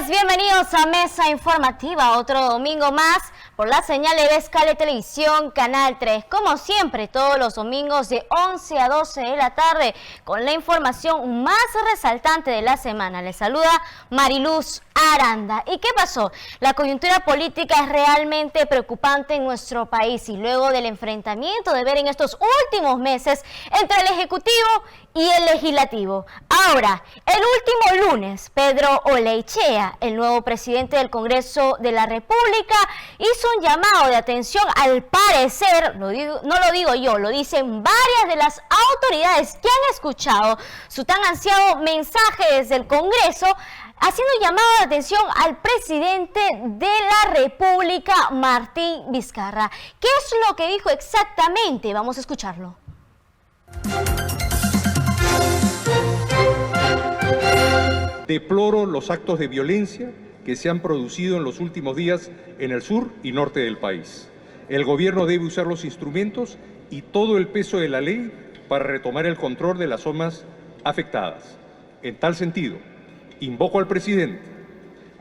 Señores, bienvenidos a Mesa Informativa, otro domingo más por la señal de Vescale Televisión, Canal 3. Como siempre, todos los domingos de 11 a 12 de la tarde, con la información más resaltante de la semana. Les saluda Mariluz Aranda. ¿Y qué pasó? La coyuntura política es realmente preocupante en nuestro país y luego del enfrentamiento de ver en estos últimos meses entre el Ejecutivo y el Legislativo. Ahora, el último lunes, Pedro Olechea, el nuevo presidente del Congreso de la República, hizo un llamado de atención. Al parecer, no lo digo yo, lo dicen varias de las autoridades que han escuchado su tan ansiado mensaje desde el Congreso, haciendo llamado de atención al presidente de la República, Martín Vizcarra. ¿Qué es lo que dijo exactamente? Vamos a escucharlo. Deploro los actos de violencia que se han producido en los últimos días en el sur y norte del país. El gobierno debe usar los instrumentos y todo el peso de la ley para retomar el control de las zonas afectadas. En tal sentido, invoco al presidente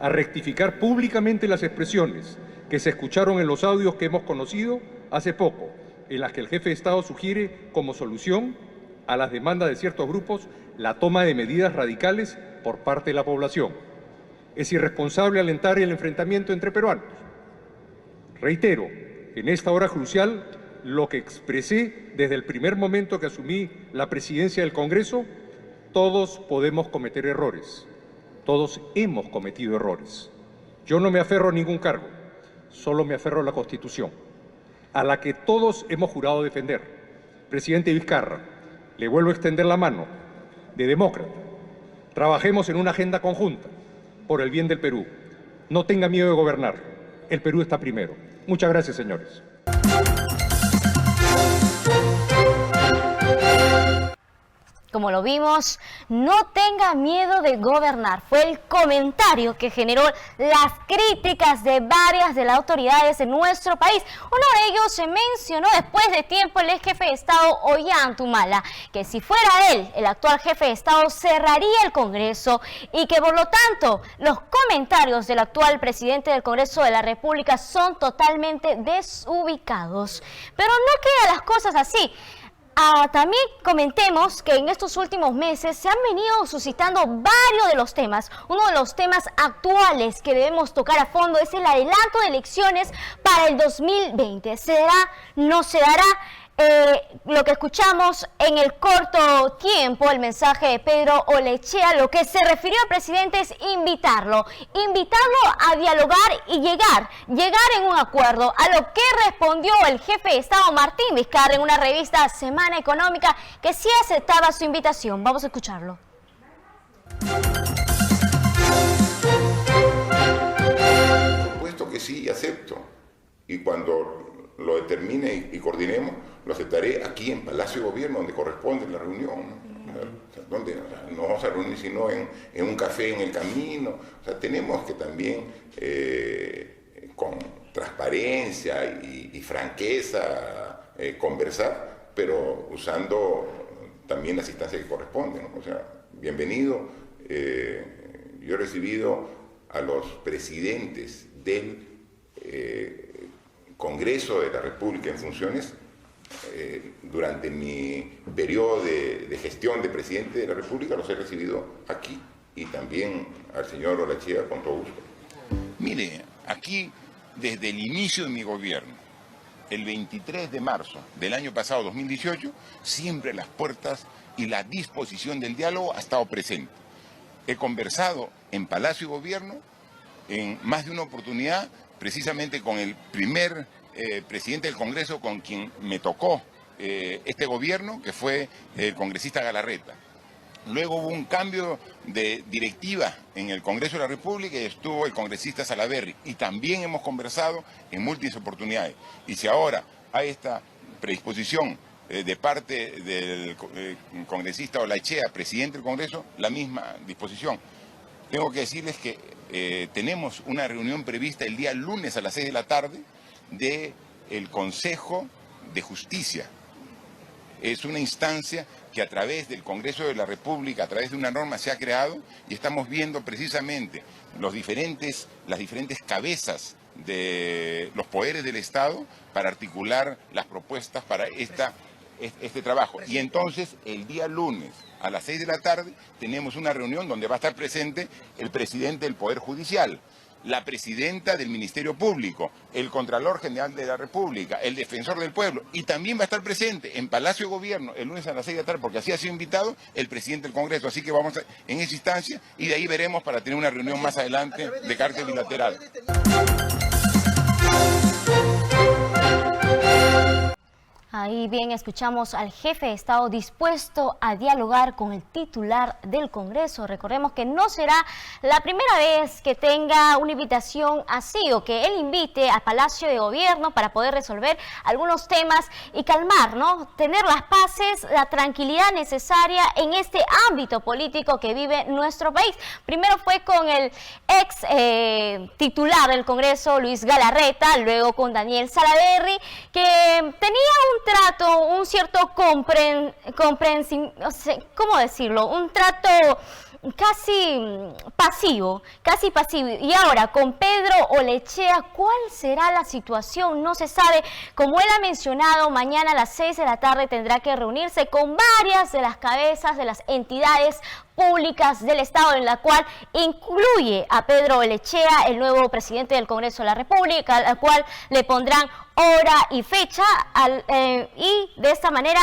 a rectificar públicamente las expresiones que se escucharon en los audios que hemos conocido hace poco, en las que el jefe de Estado sugiere como solución a las demandas de ciertos grupos la toma de medidas radicales por parte de la población. Es irresponsable alentar el enfrentamiento entre peruanos. Reitero, en esta hora crucial, lo que expresé desde el primer momento que asumí la presidencia del Congreso: todos podemos cometer errores. Todos hemos cometido errores. Yo no me aferro a ningún cargo, solo me aferro a la Constitución, a la que todos hemos jurado defender. Presidente Vizcarra, le vuelvo a extender la mano de demócrata. Trabajemos en una agenda conjunta por el bien del Perú. No tenga miedo de gobernar. El Perú está primero. Muchas gracias, señores. Como lo vimos, no tenga miedo de gobernar. Fue el comentario que generó las críticas de varias de las autoridades de nuestro país. Uno de ellos se mencionó después de tiempo el ex jefe de Estado, Ollanta, que si fuera él, el actual jefe de Estado, cerraría el Congreso y que por lo tanto los comentarios del actual presidente del Congreso de la República son totalmente desubicados. Pero no quedan las cosas así. También comentemos que en estos últimos meses se han venido suscitando varios de los temas. Uno de los temas actuales que debemos tocar a fondo es el adelanto de elecciones para el 2020. ¿Se dará? ¿No se dará? Lo que escuchamos en el corto tiempo, el mensaje de Pedro Olechea, lo que se refirió al presidente es invitarlo a dialogar y llegar en un acuerdo, a lo que respondió el jefe de Estado Martín Vizcarra en una revista Semana Económica, que sí aceptaba su invitación. Vamos a escucharlo. Por supuesto que sí, acepto. Y cuando lo determine y coordinemos, lo aceptaré aquí en Palacio de Gobierno, donde corresponde la reunión, ¿no? Donde no vamos a reunir sino en un café en el camino. O sea, tenemos que también, con transparencia y franqueza, conversar, pero usando también las instancias que corresponden, ¿no? O sea, bienvenido. Yo he recibido a los presidentes del Congreso de la República en funciones durante mi periodo de gestión de presidente de la República. Los he recibido aquí, y también al señor Olechea con todo gusto. Mire, aquí desde el inicio de mi gobierno, el 23 de marzo del año pasado, 2018, siempre las puertas y la disposición del diálogo ha estado presente. He conversado en Palacio de Gobierno en más de una oportunidad, precisamente con el primer presidente del Congreso con quien me tocó este gobierno, que fue el congresista Galarreta. Luego hubo un cambio de directiva en el Congreso de la República y estuvo el congresista Salaverry, y también hemos conversado en múltiples oportunidades. Y si ahora hay esta predisposición de parte del congresista Olechea, presidente del Congreso, la misma disposición. Tengo que decirles que tenemos una reunión prevista el día lunes a las 6 de la tarde del Consejo de Justicia es una instancia que a través del Congreso de la República, a través de una norma se ha creado y estamos viendo precisamente las diferentes cabezas de los poderes del Estado para articular las propuestas para este trabajo. Y entonces el día lunes a las 6 de la tarde tenemos una reunión donde va a estar presente el presidente del Poder Judicial, la presidenta del Ministerio Público, el Contralor General de la República, el Defensor del Pueblo, y también va a estar presente en Palacio de Gobierno el lunes a las 6 de la tarde, porque así ha sido invitado el presidente del Congreso. Así que vamos en esa instancia y de ahí veremos para tener una reunión más adelante de carácter bilateral. Ahí bien escuchamos al jefe de Estado dispuesto a dialogar con el titular del Congreso. Recordemos que no será la primera vez que tenga una invitación así o que él invite al Palacio de Gobierno para poder resolver algunos temas y calmar, ¿no? Tener las paces, la tranquilidad necesaria en este ámbito político que vive nuestro país. Primero fue con el ex titular del Congreso, Luis Galarreta, luego con Daniel Salaverry, que tenía un cierto ¿cómo decirlo? Un trato casi pasivo. Y ahora con Pedro Olechea, ¿cuál será la situación? No se sabe. Como él ha mencionado, mañana a las 6 de la tarde tendrá que reunirse con varias de las cabezas de las entidades públicas del Estado, en la cual incluye a Pedro Olechea, el nuevo presidente del Congreso de la República, al cual le pondrán hora y fecha, y de esta manera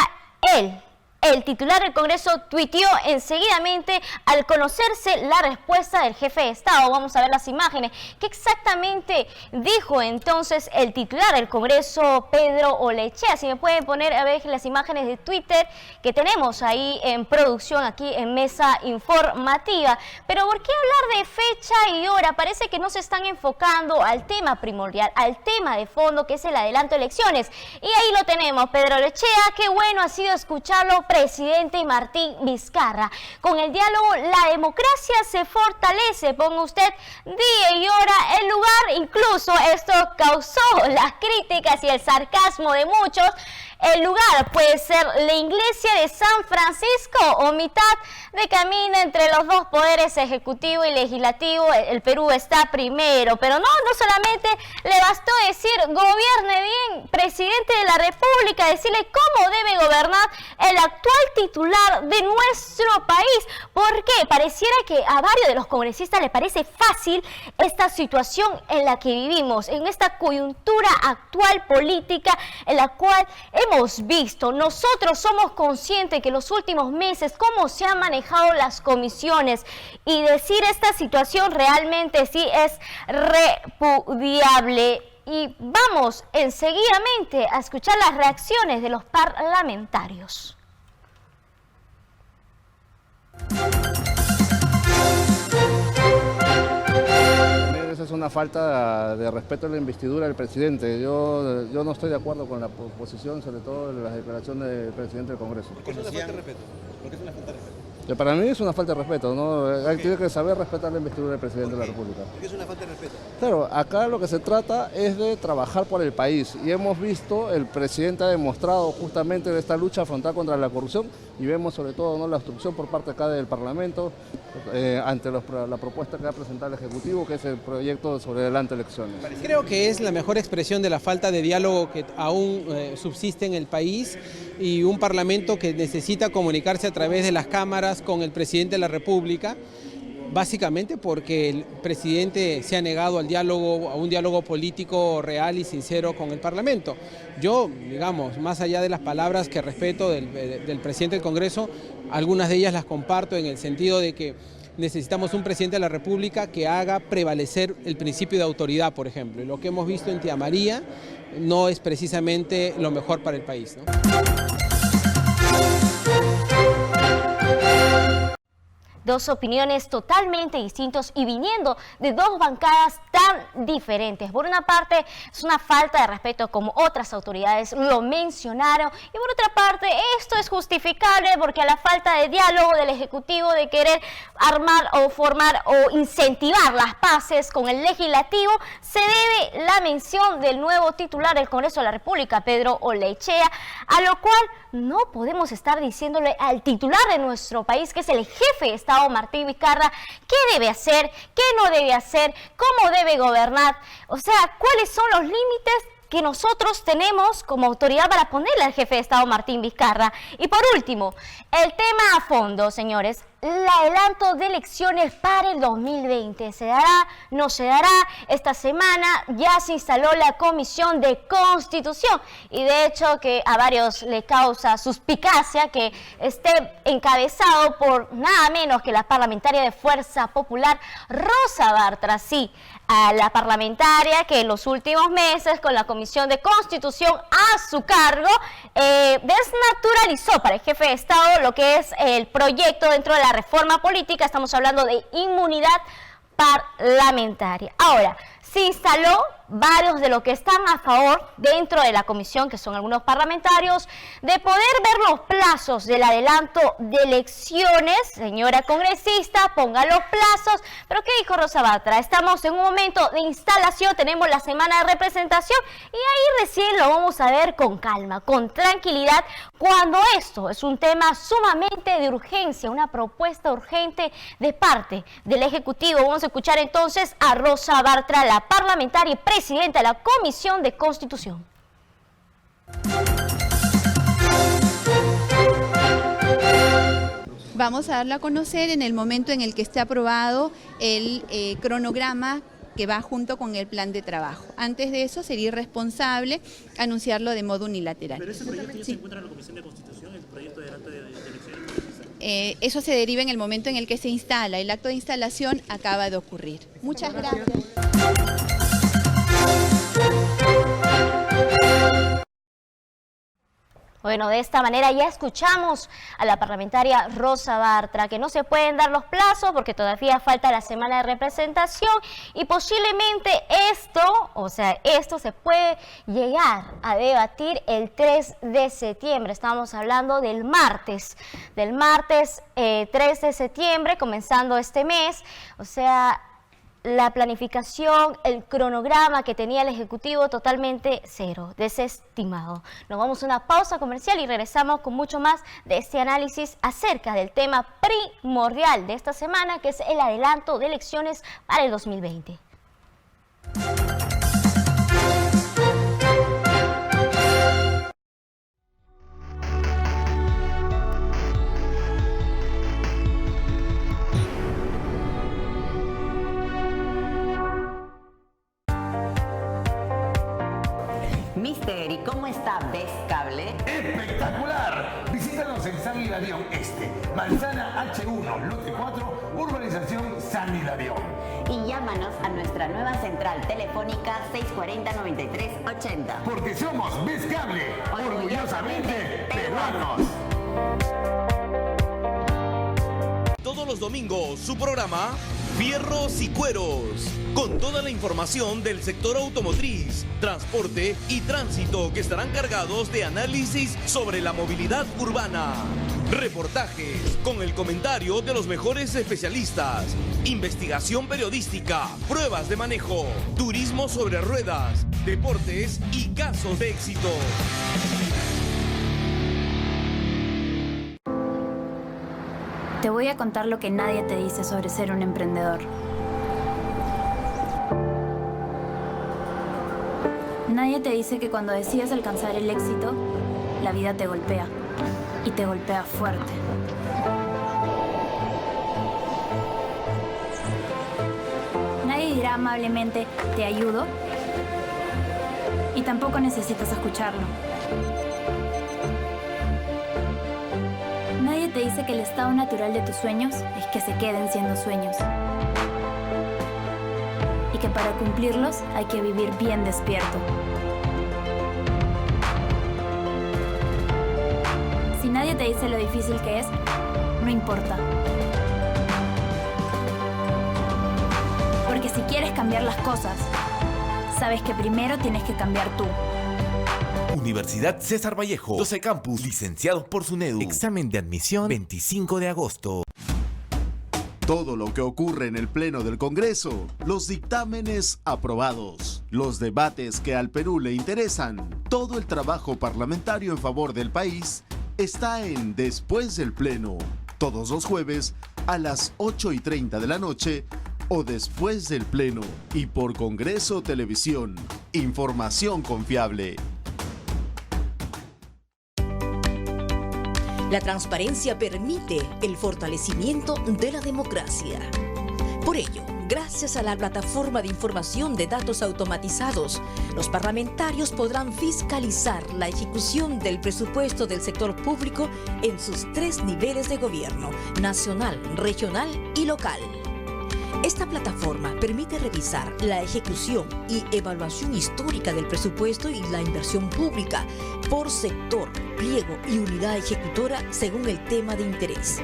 el titular del Congreso tuiteó enseguidamente al conocerse la respuesta del jefe de Estado. Vamos a ver las imágenes. ¿Qué exactamente dijo entonces el titular del Congreso, Pedro Olechea? Si me pueden poner a ver las imágenes de Twitter que tenemos ahí en producción, aquí en Mesa Informativa. Pero ¿por qué hablar de fecha y hora? Parece que no se están enfocando al tema primordial, al tema de fondo, que es el adelanto de elecciones. Y ahí lo tenemos, Pedro Olechea. Qué bueno ha sido escucharlo, presidente Martín Vizcarra. Con el diálogo la democracia se fortalece. Ponga usted día y hora, el lugar. Incluso esto causó las críticas y el sarcasmo de muchos. El lugar puede ser la iglesia de San Francisco o mitad de camino entre los dos poderes, ejecutivo y legislativo. El Perú está primero, pero no solamente le bastó decir gobierne bien, presidente de la República, decirle cómo debe gobernar el actual titular de nuestro país. ¿Por qué? Pareciera que a varios de los congresistas les parece fácil esta situación en la que vivimos, en esta coyuntura actual política en la cual hemos visto. Nosotros somos conscientes que los últimos meses cómo se han manejado las comisiones, y decir esta situación realmente sí es repudiable. Y vamos enseguidamente a escuchar las reacciones de los parlamentarios. Esa es una falta de respeto a la investidura del presidente. Yo no estoy de acuerdo con la posición, sobre todo en las declaraciones del presidente del Congreso. ¿Por qué es una falta de respeto? ¿Por qué es una falta de respeto? Para mí es una falta de respeto, ¿no? Hay que saber respetar la investidura del presidente de la República. ¿Por qué es una falta de respeto? Claro, acá lo que se trata es de trabajar por el país, y hemos visto, el presidente ha demostrado justamente en esta lucha frontal contra la corrupción, y vemos sobre todo, ¿no?, la obstrucción por parte acá del Parlamento ante la propuesta que va a presentar el Ejecutivo, que es el proyecto sobre adelanto de elecciones. Creo que es la mejor expresión de la falta de diálogo que aún subsiste en el país, y un Parlamento que necesita comunicarse a través de las cámaras con el presidente de la República, básicamente porque el presidente se ha negado al diálogo, a un diálogo político real y sincero con el Parlamento. Yo, digamos, más allá de las palabras que respeto del presidente del Congreso, algunas de ellas las comparto en el sentido de que necesitamos un presidente de la República que haga prevalecer el principio de autoridad, por ejemplo. Y lo que hemos visto en Tía María no es precisamente lo mejor para el país, ¿no? Dos opiniones totalmente distintas y viniendo de dos bancadas tan diferentes. Por una parte, es una falta de respeto, como otras autoridades lo mencionaron, y por otra parte, esto es justificable porque a la falta de diálogo del Ejecutivo, de querer armar o formar o incentivar las paces con el Legislativo, se debe la mención del nuevo titular del Congreso de la República, Pedro Olechea, a lo cual no podemos estar diciéndole al titular de nuestro país, que es el jefe de Estado, Martín Vizcarra, qué debe hacer, qué no debe hacer, cómo debe gobernar. O sea, cuáles son los límites que nosotros tenemos como autoridad para ponerle al jefe de Estado, Martín Vizcarra. Y por último, el tema a fondo, señores. El adelanto de elecciones para el 2020. ¿Se dará? ¿No se dará? Esta semana ya se instaló la Comisión de Constitución y de hecho que a varios le causa suspicacia que esté encabezado por nada menos que la parlamentaria de Fuerza Popular, Rosa Bartra. Sí, a la parlamentaria que en los últimos meses con la Comisión de Constitución a su cargo desnaturalizó para el jefe de Estado lo que es el proyecto dentro de la reforma política. Estamos hablando de inmunidad parlamentaria. Ahora, se instaló varios de los que están a favor dentro de la comisión, que son algunos parlamentarios, de poder ver los plazos del adelanto de elecciones. Señora congresista, ponga los plazos. Pero ¿qué dijo Rosa Bartra? Estamos en un momento de instalación, tenemos la semana de representación y ahí recién lo vamos a ver con calma, con tranquilidad, cuando esto es un tema sumamente de urgencia, una propuesta urgente de parte del Ejecutivo. Vamos a escuchar entonces a Rosa Bartra, la parlamentaria y presidenta de la Comisión de Constitución. Vamos a darlo a conocer en el momento en el que esté aprobado el cronograma que va junto con el plan de trabajo. Antes de eso sería irresponsable anunciarlo de modo unilateral. ¿Pero ese proyecto ya se encuentra en la Comisión de Constitución, el proyecto de adelanto de elecciones? Eso se deriva en el momento en el que se instala. El acto de instalación acaba de ocurrir. Muchas gracias. Bueno, de esta manera ya escuchamos a la parlamentaria Rosa Bartra, que no se pueden dar los plazos porque todavía falta la semana de representación y posiblemente esto se puede llegar a debatir el 3 de septiembre. Estamos hablando del martes 3 de septiembre, comenzando este mes, o sea, la planificación, el cronograma que tenía el Ejecutivo totalmente cero, desestimado. Nos vamos a una pausa comercial y regresamos con mucho más de este análisis acerca del tema primordial de esta semana, que es el adelanto de elecciones para el 2020. Mister, ¿y cómo está Vez Cable? ¡Espectacular! Visítanos en San Hilarión Este, Manzana H1, Lote 4, Urbanización San Hilarión. Y llámanos a nuestra nueva central telefónica 640-9380. Porque somos Vez Cable, orgullosamente peruanos. Todos los domingos, su programa Fierros y Cueros, con toda la información del sector automotriz, transporte y tránsito, que estarán cargados de análisis sobre la movilidad urbana. Reportajes con el comentario de los mejores especialistas, investigación periodística, pruebas de manejo, turismo sobre ruedas, deportes y casos de éxito. Te voy a contar lo que nadie te dice sobre ser un emprendedor. Nadie te dice que cuando decides alcanzar el éxito, la vida te golpea, y te golpea fuerte. Nadie dirá amablemente, te ayudo, y tampoco necesitas escucharlo. Nadie te dice que el estado natural de tus sueños es que se queden siendo sueños. Y que para cumplirlos hay que vivir bien despierto. Si nadie te dice lo difícil que es, no importa. Porque si quieres cambiar las cosas, sabes que primero tienes que cambiar tú. Universidad César Vallejo, 12 campus, licenciados por SUNEDU. Examen de admisión 25 de agosto. Todo lo que ocurre en el Pleno del Congreso, los dictámenes aprobados, los debates que al Perú le interesan, todo el trabajo parlamentario en favor del país está en Después del Pleno, todos los jueves a las 8:30 de la noche o después del Pleno y por Congreso Televisión. Información confiable. La transparencia permite el fortalecimiento de la democracia. Por ello, gracias a la plataforma de información de datos automatizados, los parlamentarios podrán fiscalizar la ejecución del presupuesto del sector público en sus 3 niveles de gobierno: nacional, regional y local. Esta plataforma permite revisar la ejecución y evaluación histórica del presupuesto y la inversión pública por sector, pliego y unidad ejecutora según el tema de interés.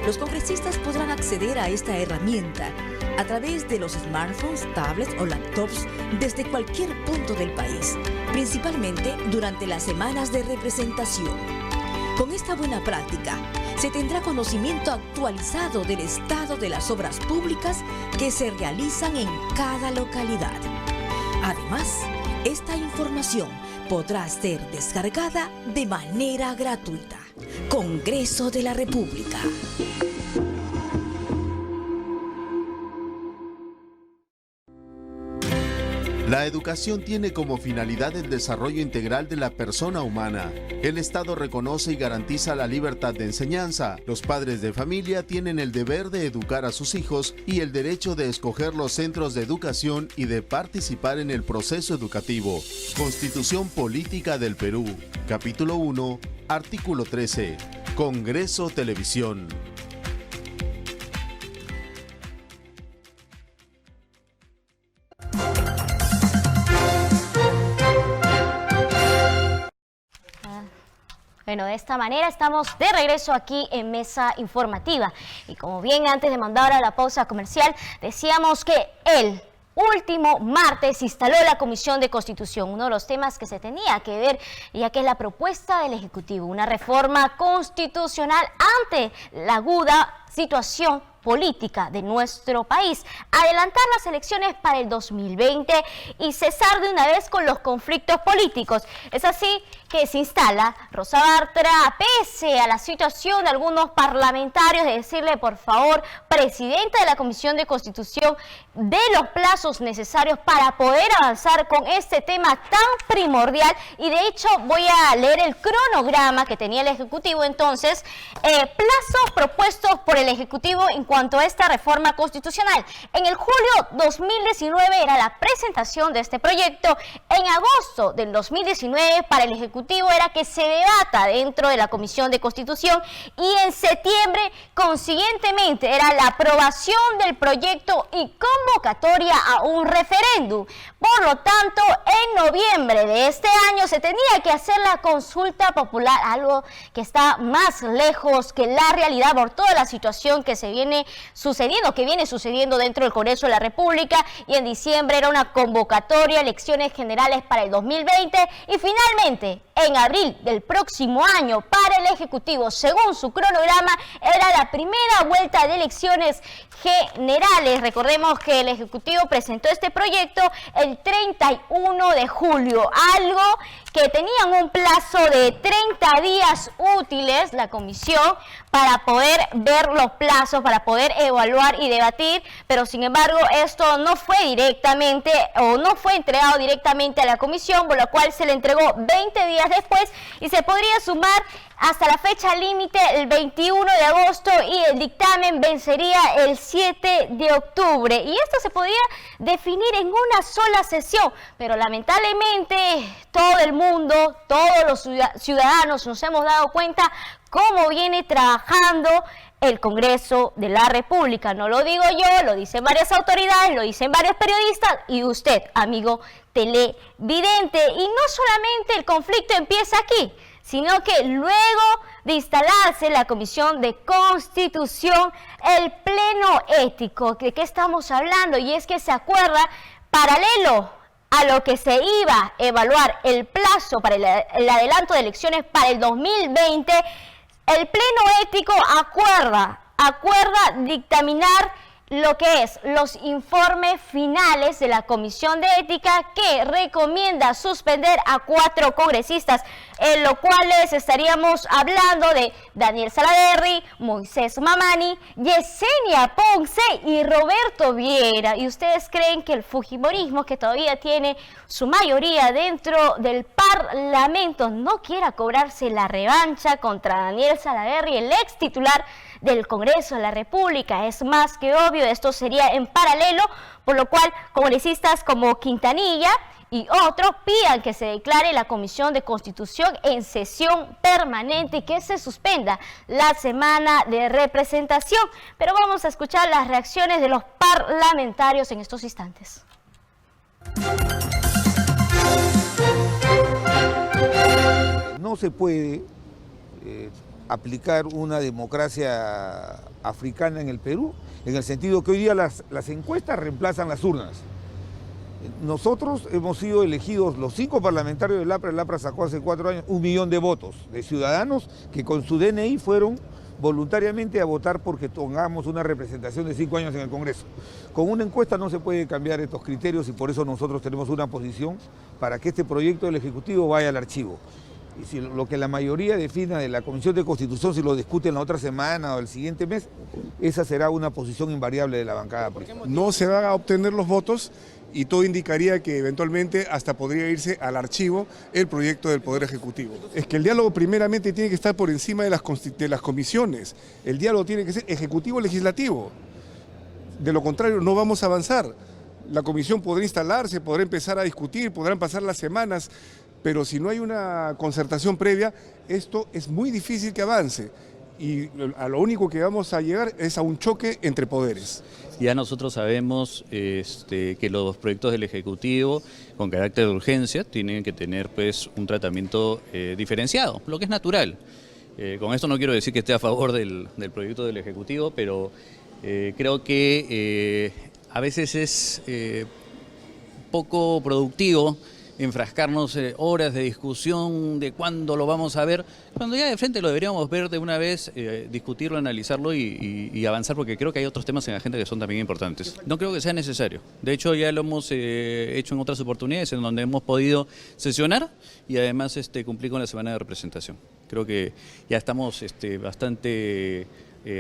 Los congresistas podrán acceder a esta herramienta a través de los smartphones, tablets o laptops desde cualquier punto del país, principalmente durante las semanas de representación. Con esta buena práctica, se tendrá conocimiento actualizado del estado de las obras públicas que se realizan en cada localidad. Además, esta información podrá ser descargada de manera gratuita. Congreso de la República. La educación tiene como finalidad el desarrollo integral de la persona humana. El Estado reconoce y garantiza la libertad de enseñanza. Los padres de familia tienen el deber de educar a sus hijos y el derecho de escoger los centros de educación y de participar en el proceso educativo. Constitución Política del Perú, capítulo 1, artículo 13. Congreso Televisión. Bueno, de esta manera estamos de regreso aquí en Mesa Informativa. Y como bien antes de mandar a la pausa comercial, decíamos que el último martes se instaló la Comisión de Constitución, uno de los temas que se tenía que ver, ya que es la propuesta del Ejecutivo, una reforma constitucional ante la aguda situación política de nuestro país, adelantar las elecciones para el 2020 y cesar de una vez con los conflictos políticos. Es así que se instala Rosa Bartra, pese a la situación de algunos parlamentarios, de decirle, por favor, presidenta de la Comisión de Constitución, de los plazos necesarios para poder avanzar con este tema tan primordial. Y de hecho voy a leer el cronograma que tenía el Ejecutivo entonces, plazos propuestos por el Ejecutivo en cuanto a esta reforma constitucional. En el julio 2019 era la presentación de este proyecto. En agosto del 2019 para el Ejecutivo era que se debata dentro de la Comisión de Constitución, y en septiembre consiguientemente era la aprobación del proyecto y convocatoria a un referéndum. Por lo tanto, en noviembre de este año se tenía que hacer la consulta popular, algo que está más lejos que la realidad por toda la situación que viene sucediendo dentro del Congreso de la República. Y en diciembre era una convocatoria, elecciones generales para el 2020, y finalmente en abril del próximo año para el Ejecutivo, según su cronograma, era la primera vuelta de elecciones generales. Recordemos que el Ejecutivo presentó este proyecto el 31 de julio, algo que tenían un plazo de 30 días útiles la comisión para poder ver los plazos, para poder evaluar y debatir, pero sin embargo esto no fue directamente o no fue entregado directamente a la comisión, por lo cual se le entregó 20 días después y se podría sumar hasta la fecha límite el 21 de agosto y el dictamen vencería el 7 de octubre. Y esto se podría definir en una sola sesión, pero lamentablemente todo el mundo, todos los ciudadanos nos hemos dado cuenta cómo viene trabajando el Congreso de la República. No lo digo yo, lo dicen varias autoridades, lo dicen varios periodistas y usted, amigo televidente. Y no solamente el conflicto empieza aquí, sino que luego de instalarse la Comisión de Constitución, el Pleno Ético, ¿de qué estamos hablando? Y es que se acuerda, paralelo a lo que se iba a evaluar el plazo para el adelanto de elecciones para el 2020, el Pleno Ético acuerda dictaminar lo que es los informes finales de la Comisión de Ética, que recomienda suspender a 4 congresistas en lo cual estaríamos hablando de Daniel Salaverry, Moisés Mamani, Yesenia Ponce y Roberto Viera. ¿Y ustedes creen que el fujimorismo, que todavía tiene su mayoría dentro del Parlamento, no quiera cobrarse la revancha contra Daniel Salaverry, el ex titular del Congreso de la República? Es más que obvio, esto sería en paralelo, por lo cual congresistas como Quintanilla y otros pidan que se declare la Comisión de Constitución en sesión permanente y que se suspenda la semana de representación. Pero vamos a escuchar las reacciones de los parlamentarios en estos instantes. No se puede aplicar una democracia africana en el Perú, en el sentido que hoy día las encuestas reemplazan las urnas. Nosotros hemos sido elegidos, los 5 parlamentarios del APRA. El APRA sacó hace 4 años 1 millón de votos de ciudadanos que con su DNI fueron voluntariamente a votar porque tengamos una representación de 5 años en el Congreso. Con una encuesta no se puede cambiar estos criterios y por eso nosotros tenemos una posición para que este proyecto del Ejecutivo vaya al archivo. Y si lo que la mayoría defina de la Comisión de Constitución, si lo discuten la otra semana o el siguiente mes, esa será una posición invariable de la bancada. No se van a obtener los votos y todo indicaría que eventualmente hasta podría irse al archivo el proyecto del Poder Ejecutivo. Es que el diálogo primeramente tiene que estar por encima de las comisiones. El diálogo tiene que ser ejecutivo-legislativo. De lo contrario, no vamos a avanzar. La comisión podrá instalarse, podrá empezar a discutir, podrán pasar las semanas, pero si no hay una concertación previa, esto es muy difícil que avance. Y a lo único que vamos a llegar es a un choque entre poderes. Ya nosotros sabemos que los proyectos del Ejecutivo con carácter de urgencia tienen que tener pues un tratamiento diferenciado, lo que es natural. Con esto no quiero decir que esté a favor del proyecto del Ejecutivo, pero creo que a veces es poco productivo enfrascarnos horas de discusión de cuándo lo vamos a ver, cuando ya de frente lo deberíamos ver de una vez, discutirlo, analizarlo y avanzar, porque creo que hay otros temas en la agenda que son también importantes. No creo que sea necesario. De hecho, ya lo hemos hecho en otras oportunidades en donde hemos podido sesionar y además cumplir con la semana de representación. Creo que ya estamos bastante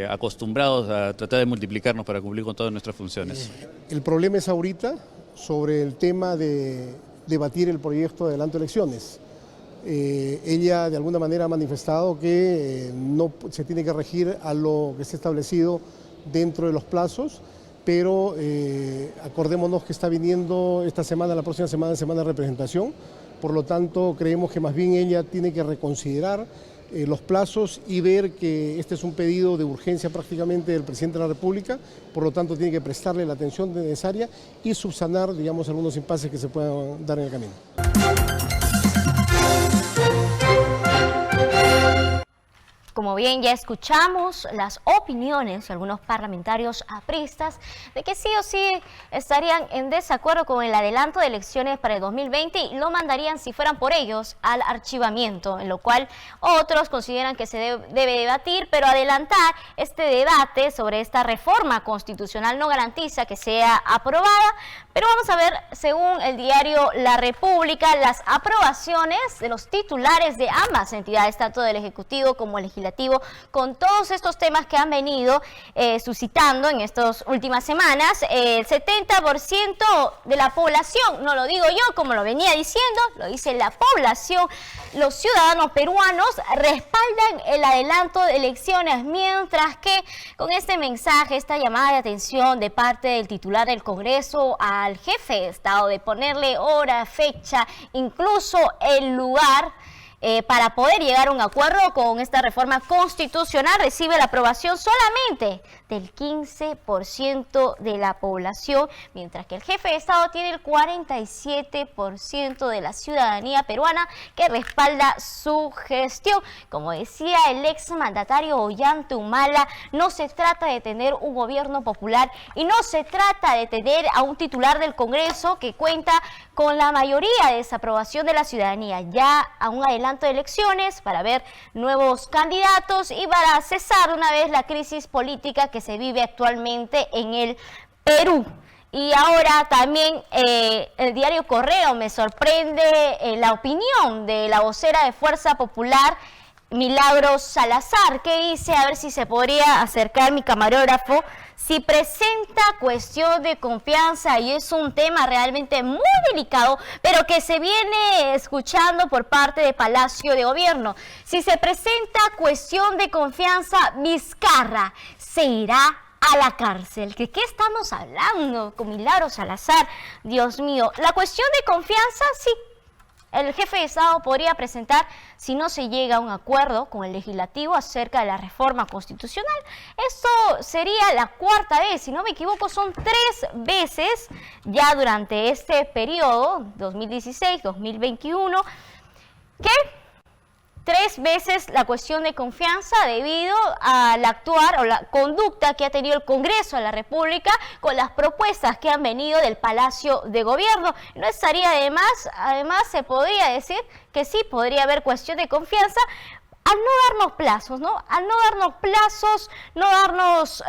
acostumbrados a tratar de multiplicarnos para cumplir con todas nuestras funciones. El problema es ahorita sobre el tema de debatir el proyecto de adelanto de elecciones. Ella de alguna manera ha manifestado que no se tiene que regir a lo que se ha establecido dentro de los plazos, pero acordémonos que está viniendo esta semana, la próxima semana de representación, por lo tanto creemos que más bien ella tiene que reconsiderar los plazos y ver que este es un pedido de urgencia prácticamente del presidente de la República, por lo tanto tiene que prestarle la atención necesaria y subsanar, digamos, algunos impases que se puedan dar en el camino. Como bien ya escuchamos las opiniones de algunos parlamentarios apristas de que sí o sí estarían en desacuerdo con el adelanto de elecciones para el 2020 y lo mandarían, si fueran por ellos, al archivamiento, en lo cual otros consideran que se debe debatir, pero adelantar este debate sobre esta reforma constitucional no garantiza que sea aprobada. Pero vamos a ver, según el diario La República, las aprobaciones de los titulares de ambas entidades, tanto del Ejecutivo como el Legislativo, con todos estos temas que han venido suscitando en estas últimas semanas. El 70% de la población, no lo digo yo como lo venía diciendo, lo dice la población, los ciudadanos peruanos respaldan el adelanto de elecciones, mientras que con este mensaje, esta llamada de atención de parte del titular del Congreso al jefe de Estado de ponerle hora, fecha, incluso el lugar para poder llegar a un acuerdo con esta reforma constitucional, recibe la aprobación solamente del 15% de la población, mientras que el jefe de Estado tiene el 47% de la ciudadanía peruana que respalda su gestión. Como decía el exmandatario Ollanta Humala, no se trata de tener un gobierno popular y no se trata de tener a un titular del Congreso que cuenta con la mayoría de desaprobación de la ciudadanía, ya a un adelanto de elecciones para ver nuevos candidatos y para cesar de una vez la crisis política que se vive actualmente en el Perú. Y ahora también el diario Correo me sorprende la opinión de la vocera de Fuerza Popular, Milagros Salazar, que dice, a ver si se podría acercar mi camarógrafo, si presenta cuestión de confianza, y es un tema realmente muy delicado, pero que se viene escuchando por parte de Palacio de Gobierno. Si se presenta cuestión de confianza, Vizcarra se irá a la cárcel. ¿Qué estamos hablando con Milagros Salazar? Dios mío, la cuestión de confianza, sí. El jefe de Estado podría presentar si no se llega a un acuerdo con el legislativo acerca de la reforma constitucional. Esto sería la cuarta vez, si no me equivoco, son 3 veces ya durante este periodo, 2016-2021, que 3 veces la cuestión de confianza debido al actuar o la conducta que ha tenido el Congreso de la República con las propuestas que han venido del Palacio de Gobierno. No estaría además se podría decir que sí podría haber cuestión de confianza al no darnos plazos, ¿no? Al no darnos plazos, no darnos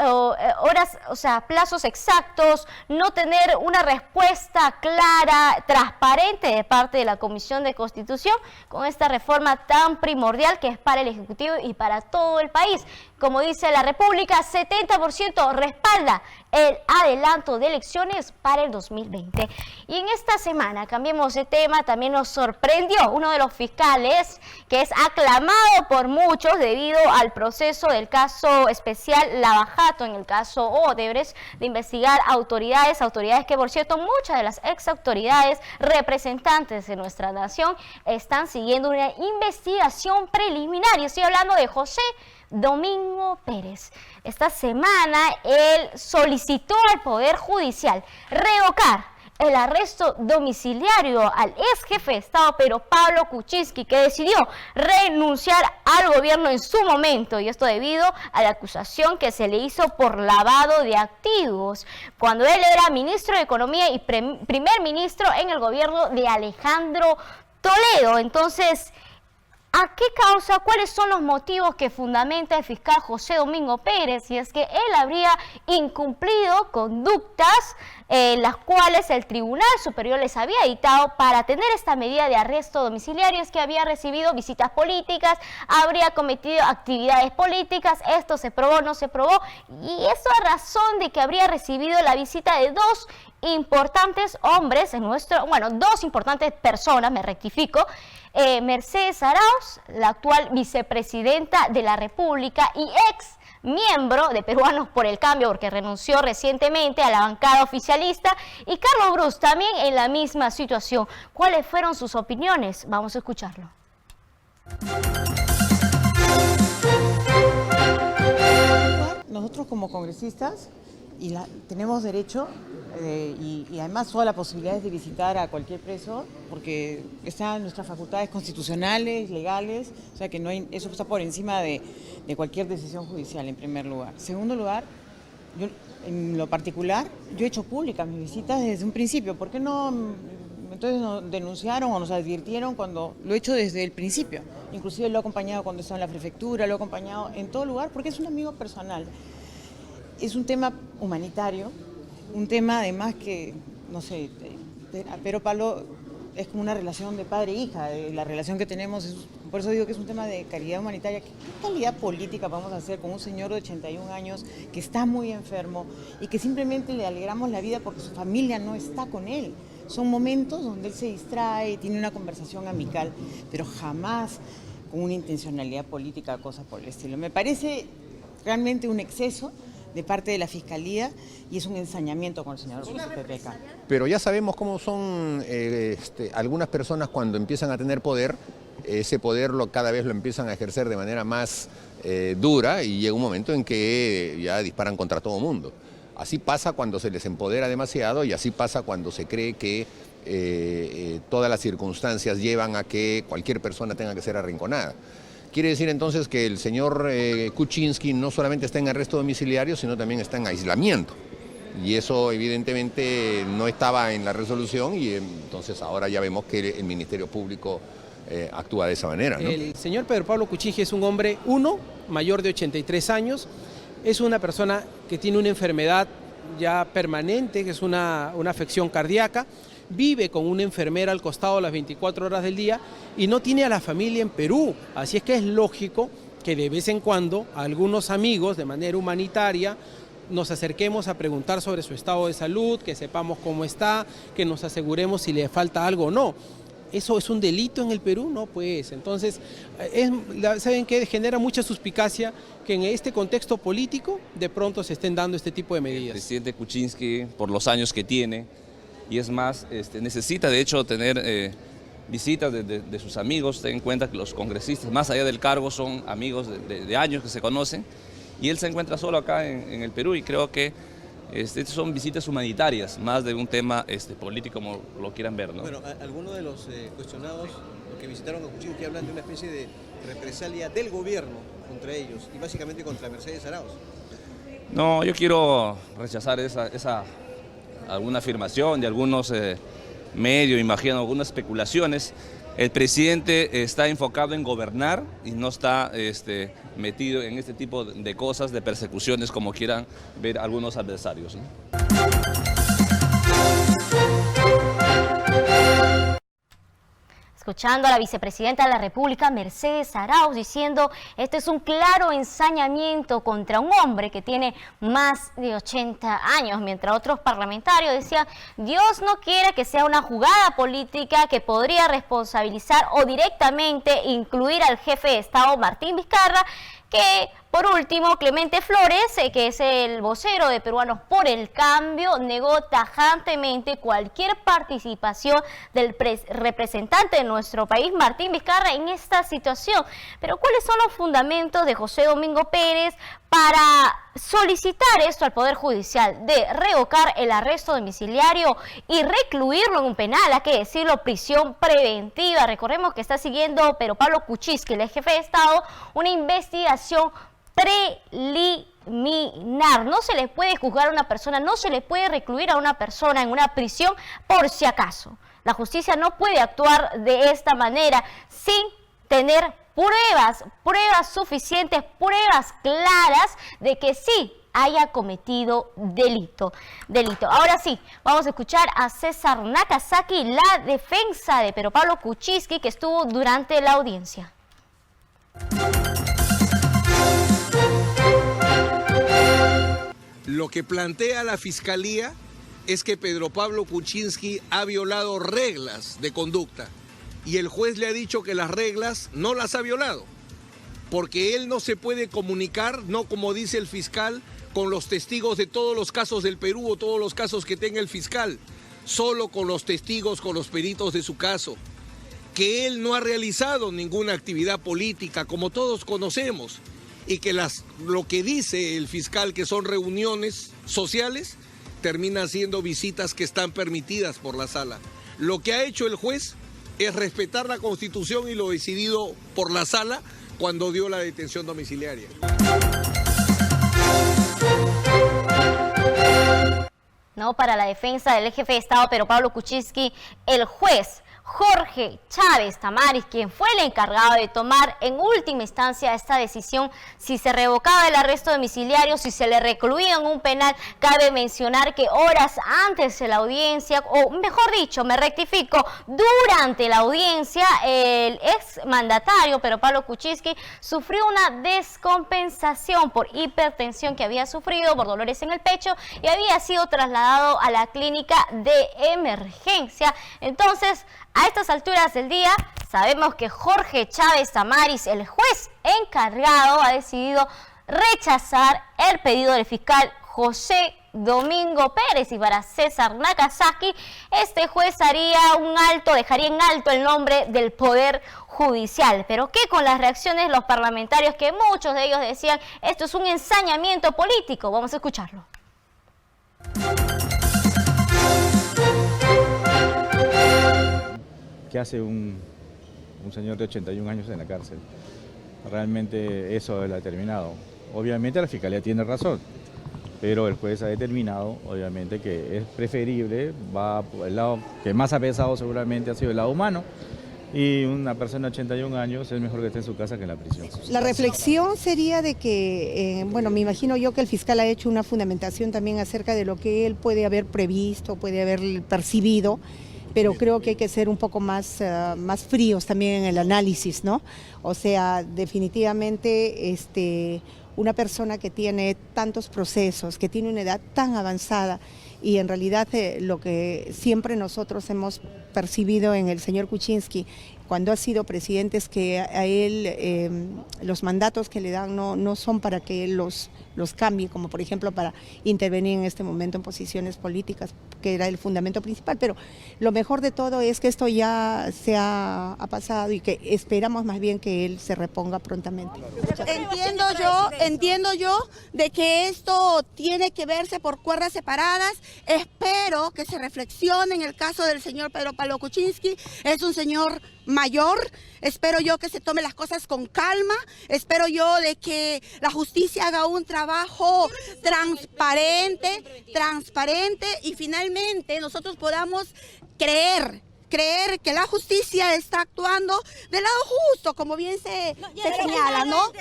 horas, o sea, plazos exactos, no tener una respuesta clara, transparente de parte de la Comisión de Constitución con esta reforma tan primordial que es para el Ejecutivo y para todo el país. Como dice la República, 70% respalda el adelanto de elecciones para el 2020. Y en esta semana, cambiemos de tema, también nos sorprendió uno de los fiscales que es aclamado por muchos debido al proceso del caso especial Lavajato, en el caso Odebrecht, de investigar autoridades que, por cierto, muchas de las ex autoridades representantes de nuestra nación están siguiendo una investigación preliminar. Y estoy hablando de José Domingo Pérez. Esta semana él solicitó al Poder Judicial revocar el arresto domiciliario al ex jefe de Estado, pero Pablo Kuczynski, que decidió renunciar al gobierno en su momento, y esto debido a la acusación que se le hizo por lavado de activos, cuando él era ministro de Economía y primer ministro en el gobierno de Alejandro Toledo. Entonces, ¿a qué causa? ¿Cuáles son los motivos que fundamenta el fiscal José Domingo Pérez? Y es que él habría incumplido conductas las cuales el Tribunal Superior les había dictado para tener esta medida de arresto domiciliario. Es que había recibido visitas políticas, habría cometido actividades políticas, esto se probó, no se probó, y eso a razón de que habría recibido la visita de 2 importantes hombres en dos importantes personas, me rectifico, Mercedes Arauz, la actual vicepresidenta de la República y ex miembro de Peruanos por el Cambio, porque renunció recientemente a la bancada oficialista, y Carlos Brus también en la misma situación. ¿Cuáles fueron sus opiniones? Vamos a escucharlo. Nosotros como congresistas tenemos derecho y además todas las posibilidades de visitar a cualquier preso, porque están nuestras facultades constitucionales, legales, o sea que no hay, eso está por encima de cualquier decisión judicial, en primer lugar. En segundo lugar, yo en lo particular, yo he hecho públicas mis visitas desde un principio. ¿Por qué no entonces nos denunciaron o nos advirtieron cuando lo he hecho desde el principio? Inclusive lo he acompañado cuando estaba en la prefectura, lo he acompañado en todo lugar, porque es un amigo personal. Es un tema humanitario, un tema además que, no sé, pero Pablo es como una relación de padre e hija, la relación que tenemos, por eso digo que es un tema de calidad humanitaria. ¿Qué calidad política vamos a hacer con un señor de 81 años que está muy enfermo y que simplemente le alegramos la vida porque su familia no está con él? Son momentos donde él se distrae, tiene una conversación amical, pero jamás con una intencionalidad política, cosas por el estilo. Me parece realmente un exceso de parte de la Fiscalía y es un ensañamiento con el señor PPK. Pero ya sabemos cómo son algunas personas cuando empiezan a tener poder, ese poder cada vez lo empiezan a ejercer de manera más dura y llega un momento en que ya disparan contra todo mundo. Así pasa cuando se les empodera demasiado y así pasa cuando se cree que todas las circunstancias llevan a que cualquier persona tenga que ser arrinconada. Quiere decir entonces que el señor Kuczynski no solamente está en arresto domiciliario, sino también está en aislamiento. Y eso evidentemente no estaba en la resolución y entonces ahora ya vemos que el Ministerio Público actúa de esa manera, ¿no? El señor Pedro Pablo Kuczynski es un hombre, mayor de 83 años, es una persona que tiene una enfermedad ya permanente, que es una afección cardíaca, vive con una enfermera al costado las 24 horas del día y no tiene a la familia en Perú. Así es que es lógico que de vez en cuando algunos amigos, de manera humanitaria, nos acerquemos a preguntar sobre su estado de salud, que sepamos cómo está, que nos aseguremos si le falta algo o no. ¿Eso es un delito en el Perú? No, pues. Entonces, ¿saben qué? Genera mucha suspicacia que en este contexto político de pronto se estén dando este tipo de medidas. El presidente Kuczynski, por los años que tiene, y es más, necesita de hecho tener visitas de sus amigos. Ten en cuenta que los congresistas, más allá del cargo, son amigos de años que se conocen, y él se encuentra solo acá en el Perú, y creo que estas son visitas humanitarias, más de un tema político, como lo quieran ver, ¿no? Bueno, algunos de los cuestionados, los que visitaron a Kuczynski, hablan de una especie de represalia del gobierno contra ellos, y básicamente contra Mercedes Arauz. No, yo quiero rechazar alguna afirmación de algunos medios, imagino, algunas especulaciones. El presidente está enfocado en gobernar y no está metido en este tipo de cosas, de persecuciones, como quieran ver algunos adversarios, ¿no? Escuchando a la vicepresidenta de la República, Mercedes Arauz, diciendo este es un claro ensañamiento contra un hombre que tiene más de 80 años, mientras otros parlamentarios decían Dios no quiere que sea una jugada política que podría responsabilizar o directamente incluir al jefe de Estado Martín Vizcarra, que por último Clemente Flores, que es el vocero de Peruanos por el Cambio, negó tajantemente cualquier participación del representante de nuestro país, Martín Vizcarra, en esta situación. Pero ¿cuáles son los fundamentos de José Domingo Pérez para solicitar esto al Poder Judicial de revocar el arresto domiciliario y recluirlo en un penal? Hay que decirlo, prisión preventiva. Recordemos que está siguiendo Pedro Pablo Kuczynski, el jefe de Estado, una investigación preliminar. No se le puede juzgar a una persona, no se le puede recluir a una persona en una prisión por si acaso. La justicia no puede actuar de esta manera sin tener pruebas suficientes, pruebas claras de que sí haya cometido delito. Ahora sí, vamos a escuchar a César Nakazaki, la defensa de Pedro Pablo Kuczynski, que estuvo durante la audiencia. Lo que plantea la Fiscalía es que Pedro Pablo Kuczynski ha violado reglas de conducta y el juez le ha dicho que las reglas no las ha violado, porque él no se puede comunicar, no como dice el fiscal, con los testigos de todos los casos del Perú o todos los casos que tenga el fiscal, solo con los testigos, con los peritos de su caso, que él no ha realizado ninguna actividad política, como todos conocemos, y que lo que dice el fiscal, que son reuniones sociales, terminan siendo visitas que están permitidas por la sala. Lo que ha hecho el juez es respetar la Constitución y lo decidido por la sala cuando dio la detención domiciliaria. No, para la defensa del jefe de Estado Pedro Pablo Kuczynski, el juez Jorge Chávez Tamaris, quien fue el encargado de tomar en última instancia esta decisión, si se revocaba el arresto domiciliario, si se le recluía en un penal. Cabe mencionar que horas antes de la audiencia, o mejor dicho, me rectifico, durante la audiencia, el exmandatario Pedro Pablo Kuczynski sufrió una descompensación por hipertensión que había sufrido, por dolores en el pecho, y había sido trasladado a la clínica de emergencia. Entonces, a estas alturas del día, sabemos que Jorge Chávez Tamaris, el juez encargado, ha decidido rechazar el pedido del fiscal José Domingo Pérez. Y para César Nakazaki, este juez dejaría en alto el nombre del Poder Judicial. Pero ¿qué con las reacciones de los parlamentarios, que muchos de ellos decían esto es un ensañamiento político? Vamos a escucharlo. ¿Qué hace un señor de 81 años en la cárcel? Realmente eso él ha determinado. Obviamente la Fiscalía tiene razón, pero el juez ha determinado, obviamente, que es preferible, va por el lado que más ha pesado seguramente ha sido el lado humano, y una persona de 81 años es mejor que esté en su casa que en la prisión. La reflexión sería de que, bueno, me imagino yo que el fiscal ha hecho una fundamentación también acerca de lo que él puede haber previsto, puede haber percibido, pero creo que hay que ser un poco más fríos también en el análisis, ¿no? O sea, definitivamente una persona que tiene tantos procesos, que tiene una edad tan avanzada, y en realidad lo que siempre nosotros hemos percibido en el señor Kuczynski cuando ha sido presidente es que a él los mandatos que le dan no son para que él los cambie, como por ejemplo para intervenir en este momento en posiciones políticas, que era el fundamento principal, pero lo mejor de todo es que esto ya ha pasado y que esperamos más bien que él se reponga prontamente. Entiendo yo de que esto tiene que verse por cuerdas separadas. Espero que se reflexione en el caso del señor Pedro Pablo Kuczynski. Es un señor mayor, espero yo que se tome las cosas con calma, espero yo de que la justicia haga un trabajo transparente y finalmente nosotros podamos creer que la justicia está actuando del lado justo, como bien se señala, ¿no? Yo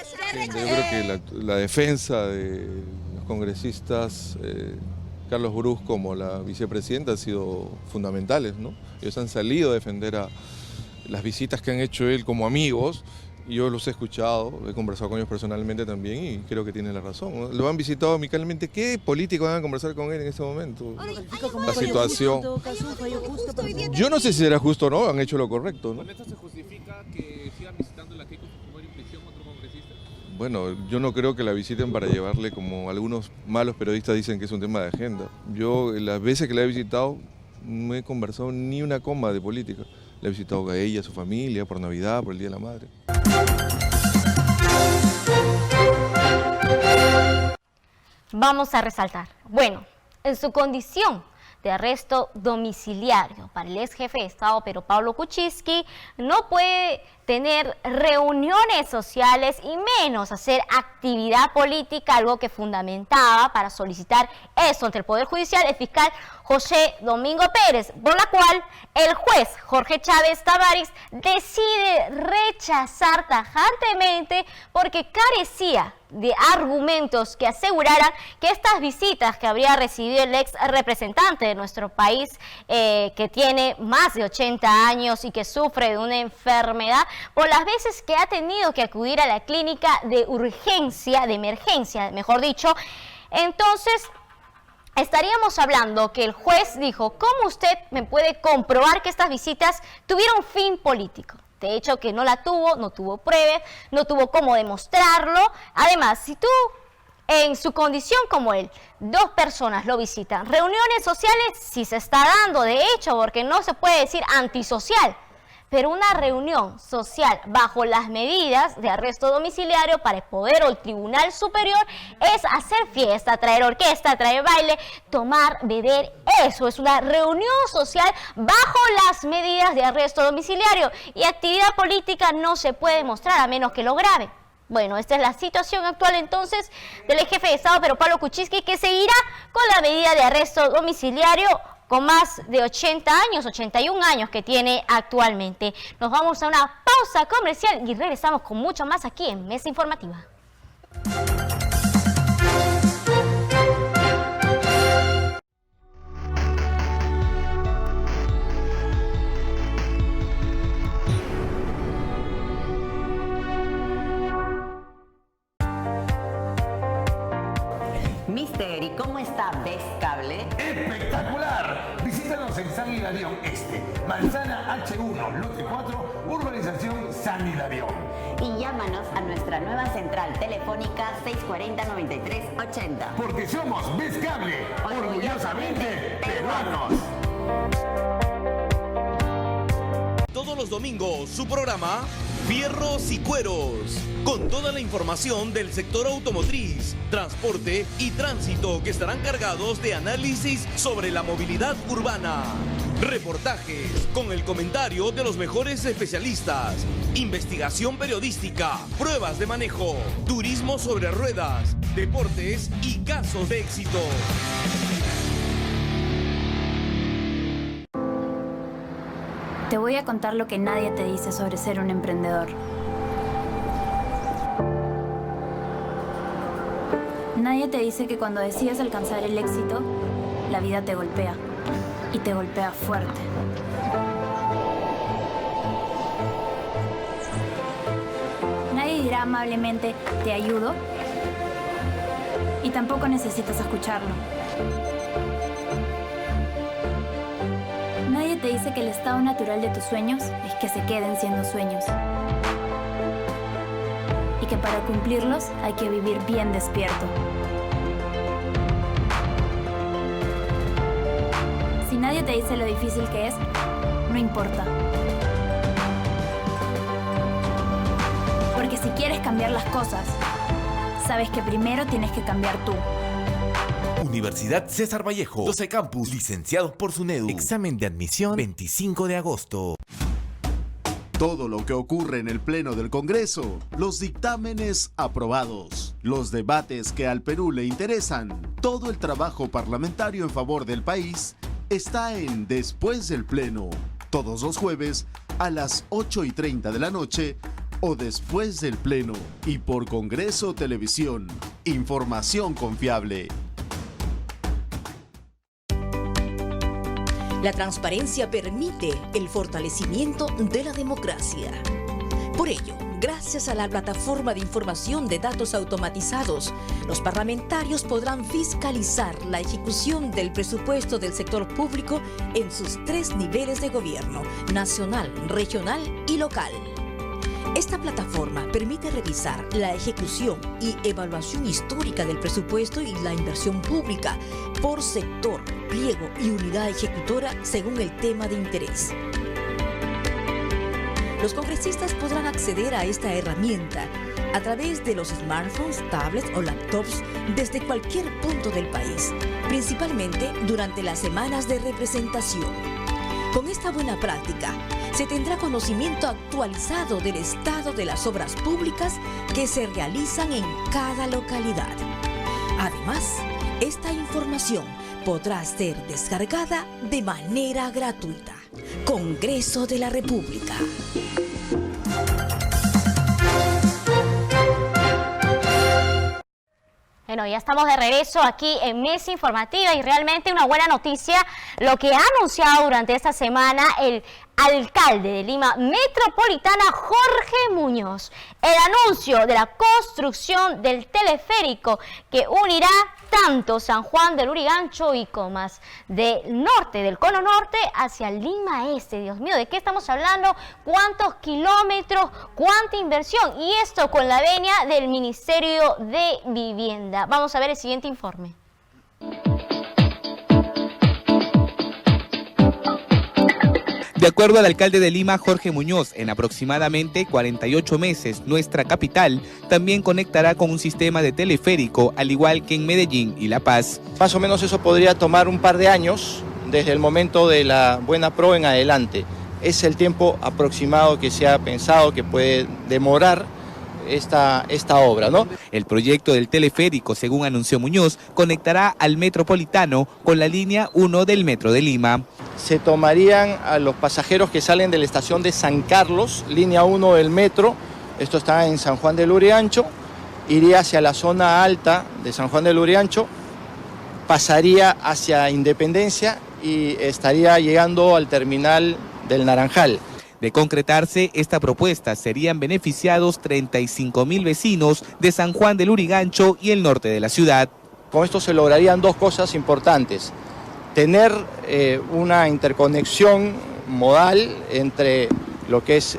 creo que la defensa de los congresistas Carlos Brus como la vicepresidenta han sido fundamentales, ¿no? Ellos han salido a defender a las visitas que han hecho él como amigos, y yo los he escuchado, he conversado con ellos personalmente también y creo que tienen la razón. Lo han visitado amicalmente. ¿Qué políticos van a conversar con él en este momento? La situación. Yo no sé si será justo o no, han hecho lo correcto, ¿no? ¿Con esto se justifica que sigan visitando la Keiko Fujimori en prisión otros congresistas? Bueno, yo no creo que la visiten para llevarle, como algunos malos periodistas dicen, que es un tema de agenda. Yo, las veces que la he visitado, no he conversado ni una coma de política. La he visitado a ella, a su familia, por Navidad, por el Día de la Madre. Vamos a resaltar, bueno, en su condición de arresto domiciliario para el ex jefe de Estado Pedro Pablo Kuczynski, no puede tener reuniones sociales y menos hacer actividad política, algo que fundamentaba para solicitar eso ante el Poder Judicial el fiscal José Domingo Pérez, por la cual el juez Jorge Chávez Tavares decide rechazar tajantemente porque carecía de argumentos que aseguraran que estas visitas que habría recibido el ex representante de nuestro país, que tiene más de 80 años y que sufre de una enfermedad, por las veces que ha tenido que acudir a la clínica de urgencia, de emergencia, mejor dicho, entonces estaríamos hablando que el juez dijo, ¿cómo usted me puede comprobar que estas visitas tuvieron fin político? De hecho, que no la tuvo, no tuvo pruebas, no tuvo cómo demostrarlo. Además, si tú, en su condición como él, dos personas lo visitan, reuniones sociales sí se está dando, de hecho, porque no se puede decir antisocial, pero una reunión social bajo las medidas de arresto domiciliario para el Poder o el Tribunal Superior es hacer fiesta, traer orquesta, traer baile, tomar, beber. Eso es una reunión social bajo las medidas de arresto domiciliario, y actividad política no se puede mostrar a menos que lo grabe. Bueno, esta es la situación actual entonces del ex jefe de Estado Pedro Pablo Kuczynski, que seguirá con la medida de arresto domiciliario con más de 80 años, 81 años que tiene actualmente. Nos vamos a una pausa comercial y regresamos con mucho más aquí en Mesa Informativa. Mister, ¿y cómo está Vez Cable? ¡Espectacular! Visítanos en San Hilarión Este, Manzana H1, lote 4, urbanización San Hilarión. Y llámanos a nuestra nueva central telefónica 640-9380. Porque somos Vez Cable, orgullosamente peruanos. Todos los domingos, su programa Fierros y Cueros, con toda la información del sector automotriz, transporte y tránsito, que estarán cargados de análisis sobre la movilidad urbana. Reportajes con el comentario de los mejores especialistas, investigación periodística, pruebas de manejo, turismo sobre ruedas, deportes y casos de éxito. Te voy a contar lo que nadie te dice sobre ser un emprendedor. Nadie te dice que cuando decides alcanzar el éxito, la vida te golpea. Y te golpea fuerte. Nadie dirá amablemente, te ayudo. Y tampoco necesitas escucharlo. Nadie te dice que el estado natural de tus sueños es que se queden siendo sueños. Y que para cumplirlos hay que vivir bien despierto. Si nadie te dice lo difícil que es, no importa. Porque si quieres cambiar las cosas, sabes que primero tienes que cambiar tú. Universidad César Vallejo, 12 campus, licenciados por SUNEDU. Examen de admisión 25 de agosto. Todo lo que ocurre en el Pleno del Congreso, los dictámenes aprobados, los debates que al Perú le interesan, todo el trabajo parlamentario en favor del país está en Después del Pleno, todos los jueves a las 8:30 de la noche o después del Pleno y por Congreso Televisión. Información confiable. La transparencia permite el fortalecimiento de la democracia. Por ello, gracias a la plataforma de información de datos automatizados, los parlamentarios podrán fiscalizar la ejecución del presupuesto del sector público en sus 3 niveles de gobierno: nacional, regional y local. Esta plataforma permite revisar la ejecución y evaluación histórica del presupuesto y la inversión pública por sector, pliego y unidad ejecutora según el tema de interés. Los congresistas podrán acceder a esta herramienta a través de los smartphones, tablets o laptops desde cualquier punto del país, principalmente durante las semanas de representación. Con esta buena práctica, se tendrá conocimiento actualizado del estado de las obras públicas que se realizan en cada localidad. Además, esta información podrá ser descargada de manera gratuita. Congreso de la República. Bueno, ya estamos de regreso aquí en Mesa Informativa y realmente una buena noticia lo que ha anunciado durante esta semana el alcalde de Lima Metropolitana, Jorge Muñoz. El anuncio de la construcción del teleférico que unirá tanto San Juan del Lurigancho y Comas del norte, del cono norte hacia Lima Este. Dios mío, ¿de qué estamos hablando? ¿Cuántos kilómetros? ¿Cuánta inversión? Y esto con la venia del Ministerio de Vivienda. Vamos a ver el siguiente informe. De acuerdo al alcalde de Lima, Jorge Muñoz, en aproximadamente 48 meses, nuestra capital también conectará con un sistema de teleférico, al igual que en Medellín y La Paz. Más o menos eso podría tomar un par de años, desde el momento de la buena pro en adelante. Es el tiempo aproximado que se ha pensado que puede demorar esta obra, ¿no? El proyecto del teleférico, según anunció Muñoz, conectará al Metropolitano con la línea 1 del Metro de Lima. Se tomarían a los pasajeros que salen de la estación de San Carlos, línea 1 del metro, esto está en San Juan del Lurigancho, iría hacia la zona alta de San Juan del Lurigancho, pasaría hacia Independencia y estaría llegando al terminal del Naranjal. De concretarse esta propuesta, serían beneficiados 35.000 vecinos de San Juan del Lurigancho y el norte de la ciudad. Con esto se lograrían dos cosas importantes: tener una interconexión modal entre lo que es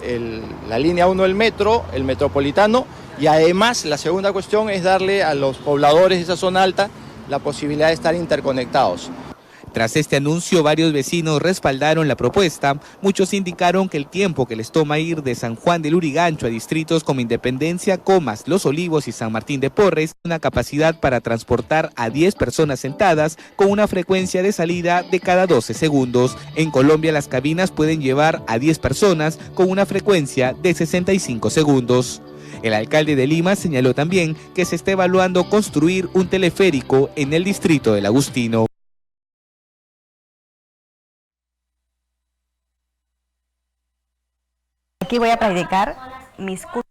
la línea 1 del metro, el metropolitano, y además la segunda cuestión es darle a los pobladores de esa zona alta la posibilidad de estar interconectados. Tras este anuncio, varios vecinos respaldaron la propuesta. Muchos indicaron que el tiempo que les toma ir de San Juan del Lurigancho a distritos como Independencia, Comas, Los Olivos y San Martín de Porres, una capacidad para transportar a 10 personas sentadas con una frecuencia de salida de cada 12 segundos. En Colombia, las cabinas pueden llevar a 10 personas con una frecuencia de 65 segundos. El alcalde de Lima señaló también que se está evaluando construir un teleférico en el distrito del Agustino. Aquí voy a practicar mis cursos.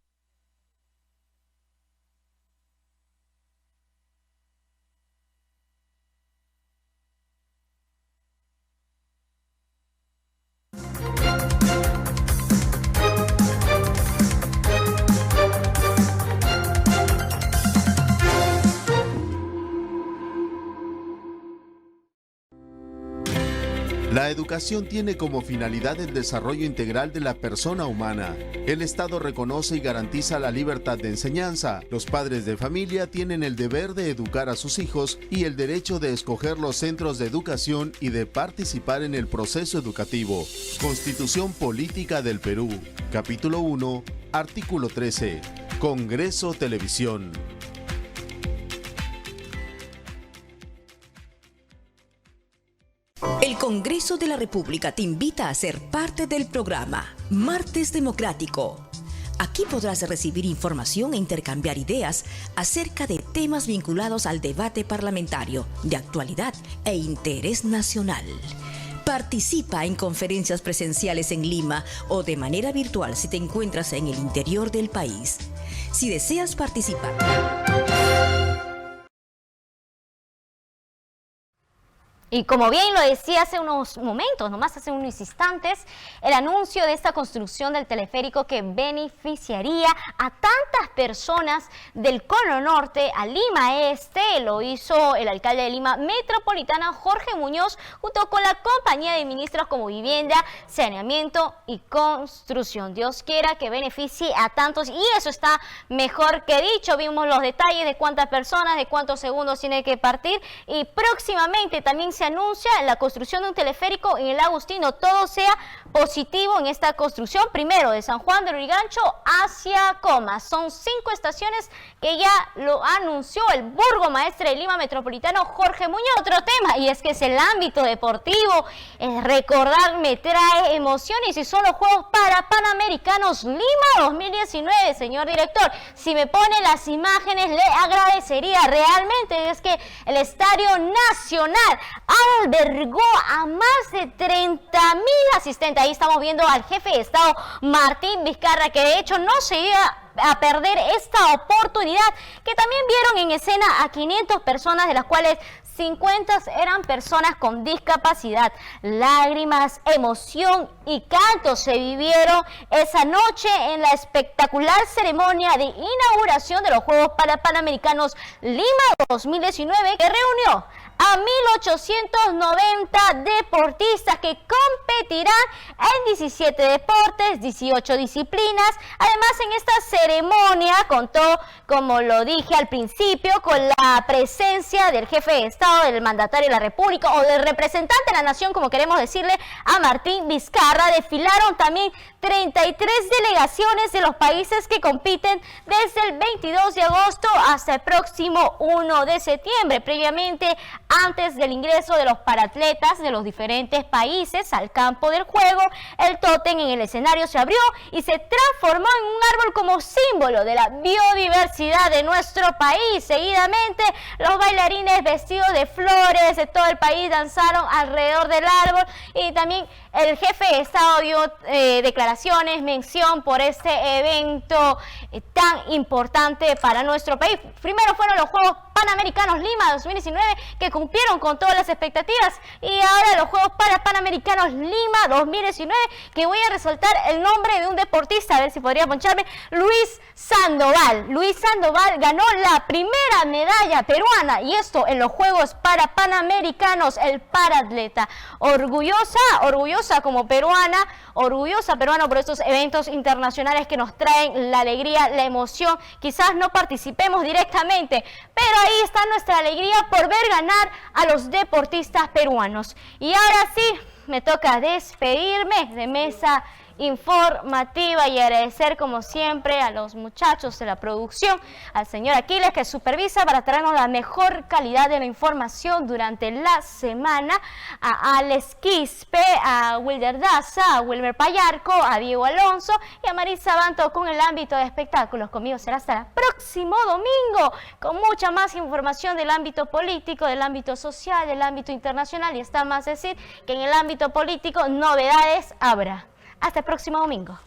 La educación tiene como finalidad el desarrollo integral de la persona humana. El Estado reconoce y garantiza la libertad de enseñanza. Los padres de familia tienen el deber de educar a sus hijos y el derecho de escoger los centros de educación y de participar en el proceso educativo. Constitución Política del Perú, capítulo 1, artículo 13. Congreso Televisión. El Congreso de la República te invita a ser parte del programa Martes Democrático. Aquí podrás recibir información e intercambiar ideas acerca de temas vinculados al debate parlamentario, de actualidad e interés nacional. Participa en conferencias presenciales en Lima o de manera virtual si te encuentras en el interior del país. Si deseas participar... Y como bien lo decía hace unos momentos, nomás hace unos instantes, el anuncio de esta construcción del teleférico que beneficiaría a tantas personas del Cono Norte a Lima Este, lo hizo el alcalde de Lima Metropolitana, Jorge Muñoz, junto con la compañía de ministros como Vivienda, Saneamiento y Construcción. Dios quiera que beneficie a tantos y eso está mejor que dicho. Vimos los detalles de cuántas personas, de cuántos segundos tiene que partir y próximamente también se anuncia la construcción de un teleférico en el Agustino. Todo sea positivo en esta construcción, primero de San Juan del Lurigancho hacia Comas. Son 5 estaciones que ya lo anunció el burgomaestre de Lima Metropolitano, Jorge Muñoz. Otro tema, y es que es el ámbito deportivo. Recordar me trae emociones y son los Juegos Panamericanos Lima 2019, señor director. Si me pone las imágenes, le agradecería realmente. Es que el Estadio Nacional albergó a más de 30.000 asistentes. Ahí estamos viendo al jefe de Estado, Martín Vizcarra, que de hecho no se iba a perder esta oportunidad, que también vieron en escena a 500 personas, de las cuales 50 eran personas con discapacidad. Lágrimas, emoción y canto se vivieron esa noche en la espectacular ceremonia de inauguración de los Juegos Panamericanos Lima 2019, que reunió a 1.890 deportistas que competirán en 17 deportes, 18 disciplinas. Además, en esta ceremonia contó, como lo dije al principio, con la presencia del jefe de Estado, del mandatario de la República o del representante de la nación, como queremos decirle, a Martín Vizcarra. Desfilaron también 33 delegaciones de los países que compiten desde el 22 de agosto hasta el próximo 1 de septiembre. Previamente, antes del ingreso de los paratletas de los diferentes países al campo del juego, el tótem en el escenario se abrió y se transformó en un árbol como símbolo de la biodiversidad de nuestro país. Seguidamente, los bailarines vestidos de flores de todo el país danzaron alrededor del árbol y también el jefe de Estado dio declaraciones, mención por este evento tan importante para nuestro país. Primero fueron los Juegos Panamericanos Lima 2019, que cumplieron con todas las expectativas, y ahora los Juegos Panamericanos Lima 2019, que voy a resaltar el nombre de un deportista, a ver si podría poncharme, Luis Sandoval. Luis Sandoval ganó la primera medalla peruana, y esto en los Juegos Panamericanos, el paratleta. Orgullosa como peruana, orgullosa peruana por estos eventos internacionales que nos traen la alegría, la emoción. Quizás no participemos directamente, pero ahí está nuestra alegría por ver ganar a los deportistas peruanos. Y ahora sí, me toca despedirme de Mesa Informativa y agradecer como siempre a los muchachos de la producción, al señor Aquiles, que supervisa para traernos la mejor calidad de la información durante la semana, a Alex Quispe, a Wilder Daza, a Wilmer Payarco, a Diego Alonso y a Marisa Banto con el ámbito de espectáculos. Conmigo será hasta el próximo domingo con mucha más información del ámbito político, del ámbito social, del ámbito internacional, y está más decir que en el ámbito político novedades habrá. Hasta el próximo domingo.